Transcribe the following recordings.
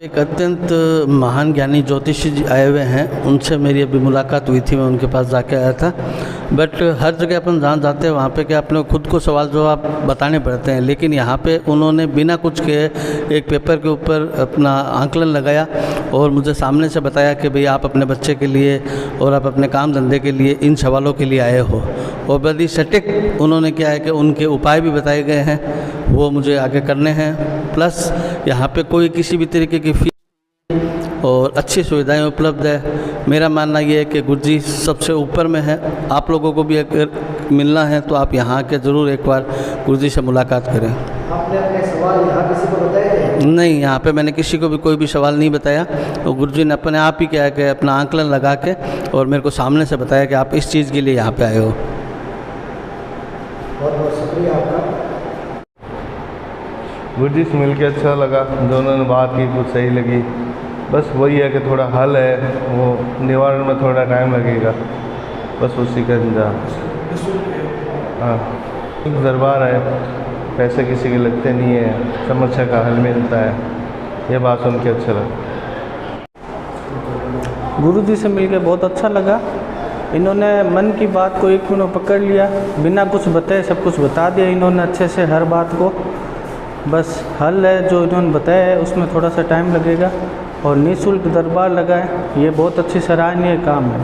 एक अत्यंत महान ज्ञानी ज्योतिषी जी आए हुए हैं, उनसे मेरी अभी मुलाकात हुई थी। मैं उनके पास जाके आया था। बट हर जगह अपन जहाँ जाते हैं वहाँ पे क्या अपने खुद को सवाल जवाब बताने पड़ते हैं, लेकिन यहाँ पे उन्होंने बिना कुछ कहे एक पेपर के ऊपर अपना आंकलन लगाया और मुझे सामने से बताया कि भाई आप अपने बच्चे के लिए और आप अपने काम धंधे के लिए इन सवालों के लिए आए हो। और बड़ी सटीक उन्होंने क्या है कि उनके उपाय भी बताए गए हैं, वो मुझे आगे करने हैं। प्लस यहाँ पे कोई किसी भी तरीके की फीस और अच्छी सुविधाएं उपलब्ध है। मेरा मानना ये है कि गुरुजी सबसे ऊपर में है। आप लोगों को भी अगर मिलना है तो आप यहाँ आके ज़रूर एक बार गुरुजी से मुलाकात करें। आपने अपने सवाल यहाँ किसी को बताए थे? नहीं, यहाँ पे मैंने किसी को भी कोई भी सवाल नहीं बताया। तो गुरुजी ने अपने आप ही क्या है कि अपना आंकलन लगा के और मेरे को सामने से बताया कि आप इस चीज़ के लिए यहाँ पे आए हो। बहुत बहुत शुक्रिया आपका। गुरुजी से मिल के अच्छा लगा, दोनों ने बात की कुछ सही लगी। बस वही है कि थोड़ा हल है, वो निवारण में थोड़ा टाइम लगेगा, बस उसी का इंतजाम। हाँ, दरबार है, पैसे किसी के लगते नहीं है, समस्या का हल मिलता है। ये बात सुन के अच्छा लगा। गुरुजी से मिलकर बहुत अच्छा लगा। इन्होंने मन की बात को एक मिनट पकड़ लिया, बिना कुछ बताए सब कुछ बता दिया इन्होंने अच्छे से हर बात को। बस हल है जो इन्होंने बताया है, उसमें थोड़ा सा टाइम लगेगा। और निःशुल्क दरबार लगा है, ये बहुत अच्छी सराहनीय काम है।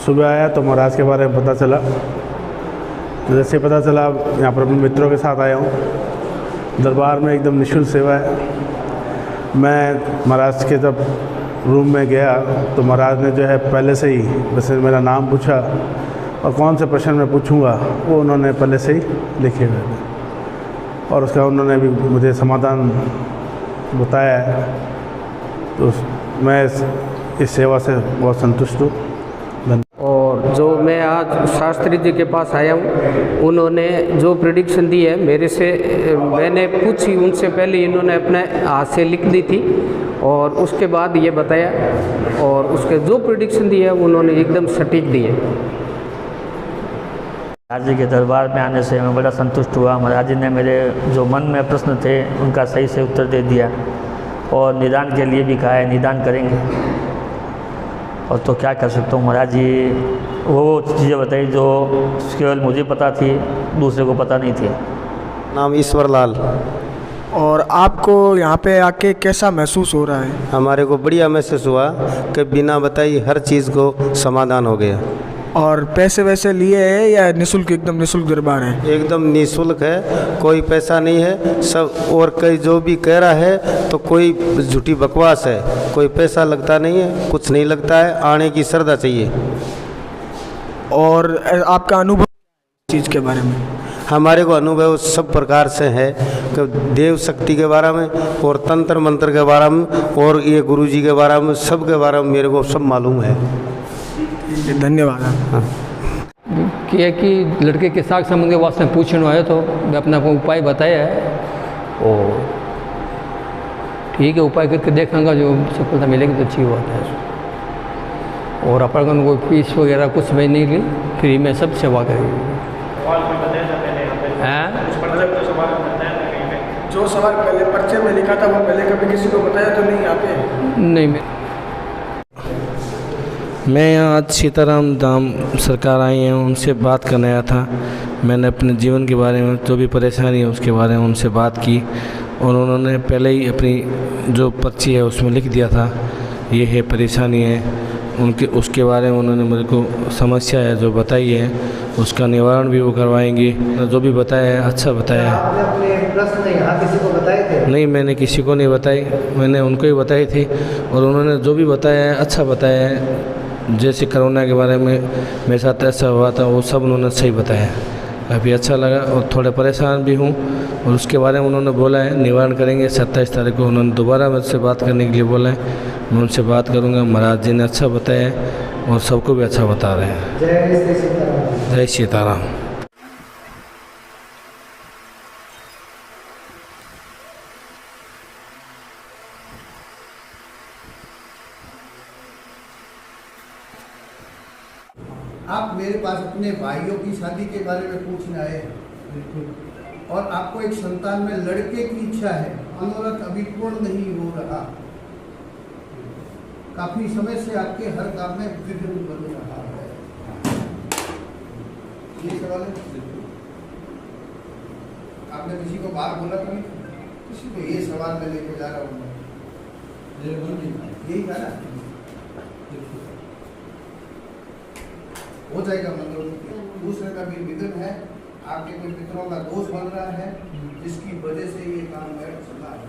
सुबह आया तो महाराज के बारे में पता चला। जैसे पता चला यहाँ पर अपने मित्रों के साथ आया हूँ। दरबार में एकदम निःशुल्क सेवा है। मैं महाराज के जब रूम में गया तो महाराज ने जो है पहले से ही वैसे मेरा नाम पूछा और कौन से प्रश्न मैं पूछूंगा वो उन्होंने पहले से ही लिखे हुए थे और उसका उन्होंने भी मुझे समाधान बताया है। तो मैं इस सेवा से बहुत संतुष्ट हूँ। और जो मैं आज शास्त्री जी के पास आया हूँ, उन्होंने जो प्रेडिक्शन दी है मेरे से, मैंने पूछी उनसे पहले, इन्होंने अपने हाथ से लिख दी थी और उसके बाद ये बताया। और उसके जो प्रेडिक्शन दी है उन्होंने एकदम सटीक दी है। महाराज जी के दरबार में आने से मैं बड़ा संतुष्ट हुआ। महाराज जी ने मेरे जो मन में प्रश्न थे उनका सही से उत्तर दे दिया और निदान के लिए भी कहा है, निदान करेंगे। और तो क्या कर सकता हूँ, महाराज जी वो चीज़ें बताई जो केवल मुझे पता थी, दूसरे को पता नहीं थी। नाम ईश्वर लाल। और आपको यहाँ पे आके कैसा महसूस हो रहा है? हमारे को बढ़िया महसूस हुआ कि बिना बताई हर चीज़ को समाधान हो गया। और पैसे वैसे लिए हैं या निःशुल्क, एकदम निःशुल्क दरबार है? एकदम निःशुल्क है, कोई पैसा नहीं है सब। और कई जो भी कह रहा है तो कोई झूठी बकवास है, कोई पैसा लगता नहीं है, कुछ नहीं लगता है, आने की श्रद्धा चाहिए। और आपका अनुभव चीज़ के बारे में? हमारे को अनुभव सब प्रकार से है कि देव शक्ति के बारे में और तंत्र मंत्र के बारे में और ये गुरुजी के बारे में, सब के बारे में मेरे को सब मालूम है। धन्यवाद। हाँ। कि लड़के के साथ संबंधी वास्ते पूछना है तो मैं अपना को उपाय बताया है और ठीक है, उपाय करके देखेंगे, जो सफलता मिलेगी तो अच्छी बात है। और अपन को फीस वगैरह कुछ भी नहीं ली, फ्री में सब सेवा करेगी। जो सवाल पहले पर्चे में लिखा था वो पहले कभी किसी को बताया तो नहीं यहाँ पे? नहीं, मैं यहाँ आज सीताराम धाम सरकार आई हैं, उनसे बात करने आया था। मैंने अपने जीवन के बारे में जो भी परेशानी है उसके बारे में उनसे बात की और उन्होंने पहले ही अपनी जो पर्ची है उसमें लिख दिया था ये है परेशानी है उनके, उसके बारे में उन्होंने मेरे को समस्या है जो बताई है उसका निवारण भी वो करवाएंगे। जो भी बताया है अच्छा बताया है। आपने अपने प्रश्न यहाँ किसी को बताए थे? नहीं, मैंने किसी को नहीं बताई, मैंने उनको ही बताई थी और उन्होंने जो भी बताया है अच्छा बताया है। जैसे कोरोना के बारे में मेरे साथ ऐसा हुआ था वो सब उन्होंने सही बताया। काफ़ी अच्छा लगा और थोड़े परेशान भी हूँ और उसके बारे में उन्होंने बोला है निवारण करेंगे। 27 तारीख को उन्होंने दोबारा मुझसे बात करने के लिए बोला है, मैं उनसे बात करूँगा। महाराज जी ने अच्छा बताया है और सबको भी अच्छा बता रहे हैं। जय सीताराम। आप मेरे पास अपने भाइयों की शादी के बारे में पूछने आए हैं और आपको एक संतान में लड़के की इच्छा है। मनोरथ अभी पूर्ण नहीं हो रहा। काफी समय से आपके हर काम में विघ्न बन रहा है। ये सवाल है। आपने किसी को बाहर बोला कभी? किसी को ये सवाल मैं लेके जा रहा हूँ, यही था ना? हो जाएगा मतलब। दूसरे का भी विघ्न है, आपके कोई पितरों का दोष बन रहा है, जिसकी वजह से ये काम है चला है।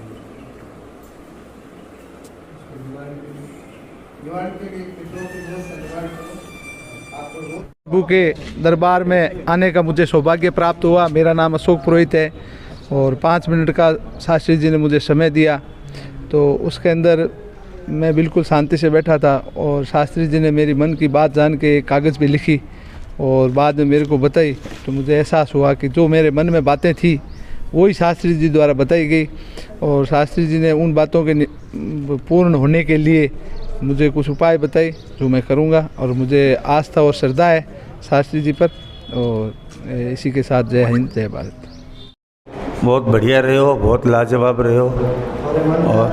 निवारण के लिए पितरों के दोष का निवारण करो। आपको प्रभु के दरबार में आने का मुझे सौभाग्य प्राप्त हुआ। मेरा नाम अशोक पुरोहित है और 5 मिनट का शास्त्री जी ने मुझे समय दिया, तो उसके अंदर मैं बिल्कुल शांति से बैठा था और शास्त्री जी ने मेरी मन की बात जान के एक कागज़ पे लिखी और बाद में मेरे को बताई। तो मुझे एहसास हुआ कि जो मेरे मन में बातें थी वही शास्त्री जी द्वारा बताई गई और शास्त्री जी ने उन बातों के पूर्ण होने के लिए मुझे कुछ उपाय बताए जो मैं करूँगा और मुझे आस्था और श्रद्धा है शास्त्री जी पर। और इसी के साथ जय हिंद जय भारत। बहुत बढ़िया रहे हो, बहुत लाजवाब रहे हो और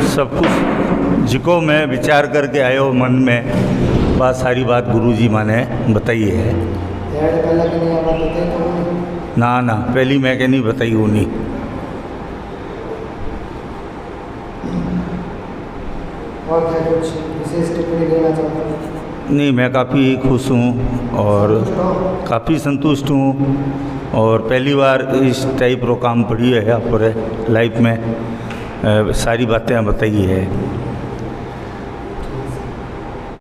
सब कुछ जिको मैं विचार करके आए हो मन में, बात सारी बात गुरुजी माने बताई है। ना ना पहली मैं के नहीं बताई वो नहीं। और क्या कुछ विशेष टिप्पणी देना चाहते हैं? नहीं, मैं काफ़ी खुश हूँ और काफ़ी संतुष्ट हूँ और पहली बार इस टाइप का काम पड़ी है यहाँ पर लाइफ में, सारी बातें बताई है।